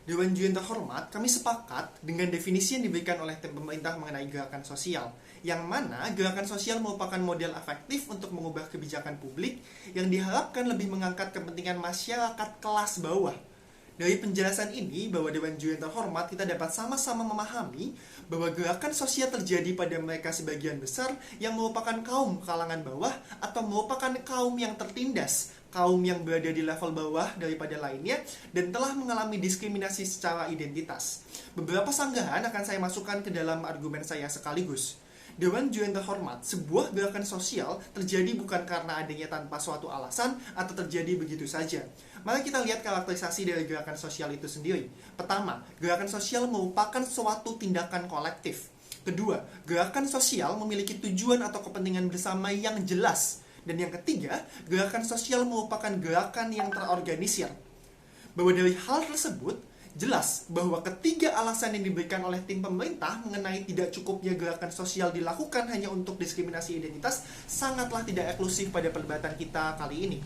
Dewan Juri yang terhormat, kami sepakat dengan definisi yang diberikan oleh tim pemerintah mengenai gerakan sosial, yang mana gerakan sosial merupakan model efektif untuk mengubah kebijakan publik yang diharapkan lebih mengangkat kepentingan masyarakat kelas bawah. Dari penjelasan ini, bahwa Dewan Juri yang terhormat, kita dapat sama-sama memahami bahwa gerakan sosial terjadi pada mereka sebagian besar yang merupakan kaum kalangan bawah atau merupakan kaum yang tertindas, kaum yang berada di level bawah daripada lainnya dan telah mengalami diskriminasi secara identitas. Beberapa sanggahan akan saya masukkan ke dalam argumen saya sekaligus. Dewan Juri yang terhormat, sebuah gerakan sosial terjadi bukan karena adanya tanpa suatu alasan atau terjadi begitu saja. Mari kita lihat karakterisasi dari gerakan sosial itu sendiri. Pertama, gerakan sosial merupakan suatu tindakan kolektif. Kedua, gerakan sosial memiliki tujuan atau kepentingan bersama yang jelas. Dan yang ketiga, gerakan sosial merupakan gerakan yang terorganisir. Bahwa dari hal tersebut, jelas bahwa ketiga alasan yang diberikan oleh tim pemerintah mengenai tidak cukupnya gerakan sosial dilakukan hanya untuk diskriminasi identitas sangatlah tidak eksklusif pada perdebatan kita kali ini.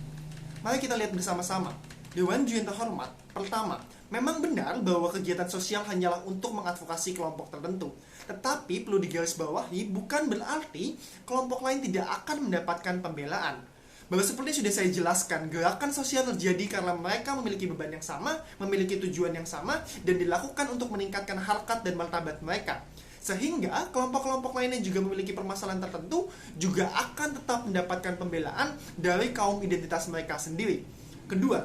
Mari kita lihat bersama-sama. Dewan Juri yang terhormat, pertama, memang benar bahwa kegiatan sosial hanyalah untuk mengadvokasi kelompok tertentu. Tetapi perlu digarisbawahi bukan berarti kelompok lain tidak akan mendapatkan pembelaan. Bahwa seperti sudah saya jelaskan, gerakan sosial terjadi karena mereka memiliki beban yang sama, memiliki tujuan yang sama, dan dilakukan untuk meningkatkan harkat dan martabat mereka. Sehingga kelompok-kelompok lain yang juga memiliki permasalahan tertentu juga akan tetap mendapatkan pembelaan dari kaum identitas mereka sendiri. Kedua,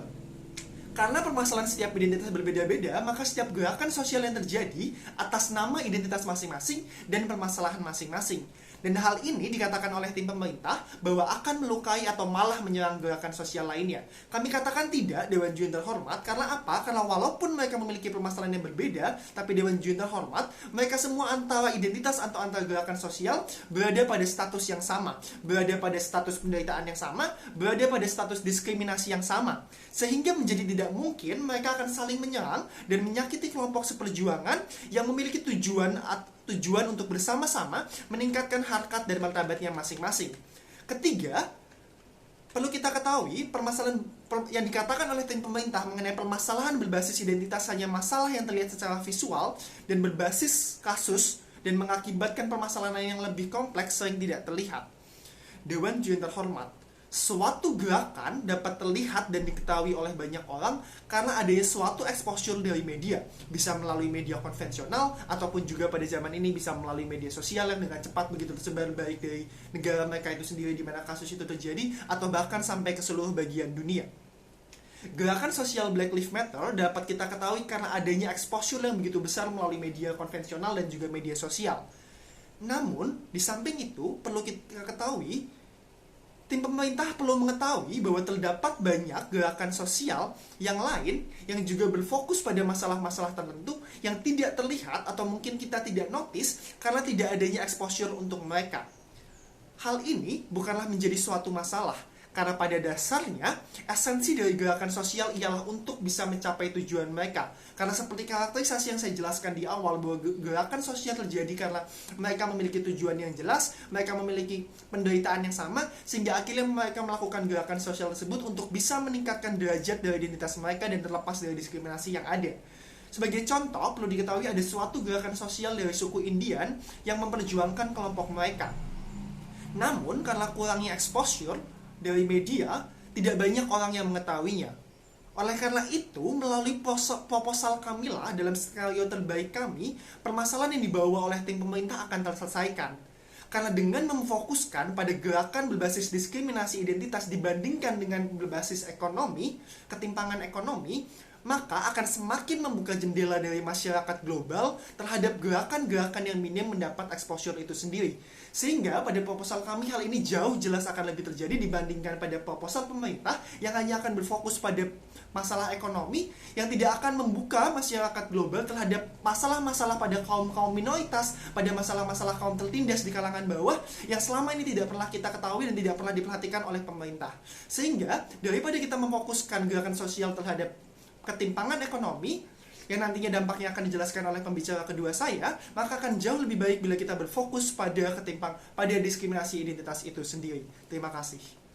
karena permasalahan setiap identitas berbeda-beda, maka setiap gerakan sosial yang terjadi atas nama identitas masing-masing dan permasalahan masing-masing. Dan hal ini dikatakan oleh tim pemerintah bahwa akan melukai atau malah menyerang gerakan sosial lainnya. Kami katakan tidak, Dewan Juri yang terhormat. Karena apa? Karena walaupun mereka memiliki permasalahan yang berbeda, tapi Dewan Juri yang terhormat, mereka semua antara identitas atau antara gerakan sosial berada pada status yang sama, berada pada status penderitaan yang sama, berada pada status diskriminasi yang sama. Sehingga menjadi tidak mungkin mereka akan saling menyerang dan menyakiti kelompok seperjuangan yang memiliki tujuan untuk bersama-sama meningkatkan harkat dan martabatnya masing-masing. Ketiga, perlu kita ketahui permasalahan yang dikatakan oleh tim pemerintah mengenai permasalahan berbasis identitas hanya masalah yang terlihat secara visual dan berbasis kasus dan mengakibatkan permasalahan yang lebih kompleks sering tidak terlihat. Dewan Juri yang terhormat, suatu gerakan dapat terlihat dan diketahui oleh banyak orang karena adanya suatu exposure dari media, bisa melalui media konvensional ataupun juga pada zaman ini bisa melalui media sosial yang dengan cepat begitu tersebar baik dari negara mereka itu sendiri di mana kasus itu terjadi atau bahkan sampai ke seluruh bagian dunia. Gerakan sosial Black Lives Matter dapat kita ketahui karena adanya exposure yang begitu besar melalui media konvensional dan juga media sosial. Namun, di samping itu perlu kita ketahui tim pemerintah perlu mengetahui bahwa terdapat banyak gerakan sosial yang lain yang juga berfokus pada masalah-masalah tertentu yang tidak terlihat atau mungkin kita tidak notice karena tidak adanya exposure untuk mereka. Hal ini bukanlah menjadi suatu masalah, karena pada dasarnya esensi dari gerakan sosial ialah untuk bisa mencapai tujuan mereka. Karena seperti karakterisasi yang saya jelaskan di awal bahwa gerakan sosial terjadi karena mereka memiliki tujuan yang jelas, mereka memiliki penderitaan yang sama, sehingga akhirnya mereka melakukan gerakan sosial tersebut untuk bisa meningkatkan derajat dari identitas mereka dan terlepas dari diskriminasi yang ada. Sebagai contoh, perlu diketahui ada suatu gerakan sosial dari suku Indian yang memperjuangkan kelompok mereka. Namun, karena kurangnya exposure dari media, tidak banyak orang yang mengetahuinya. Oleh karena itu, melalui proposal kamilah dalam skenario terbaik kami, permasalahan yang dibawa oleh tim pemerintah akan terselesaikan. Karena dengan memfokuskan pada gerakan berbasis diskriminasi identitas dibandingkan dengan berbasis ekonomi, ketimpangan ekonomi, maka akan semakin membuka jendela dari masyarakat global terhadap gerakan-gerakan yang minim mendapat exposure itu sendiri. Sehingga pada proposal kami hal ini jauh jelas akan lebih terjadi dibandingkan pada proposal pemerintah yang hanya akan berfokus pada masalah ekonomi yang tidak akan membuka masyarakat global terhadap masalah-masalah pada kaum-kaum minoritas, pada masalah-masalah kaum tertindas di kalangan bawah yang selama ini tidak pernah kita ketahui dan tidak pernah diperhatikan oleh pemerintah. Sehingga daripada kita memfokuskan gerakan sosial terhadap ketimpangan ekonomi yang nantinya dampaknya akan dijelaskan oleh pembicara kedua saya, maka akan jauh lebih baik bila kita berfokus pada diskriminasi identitas itu sendiri. Terima kasih.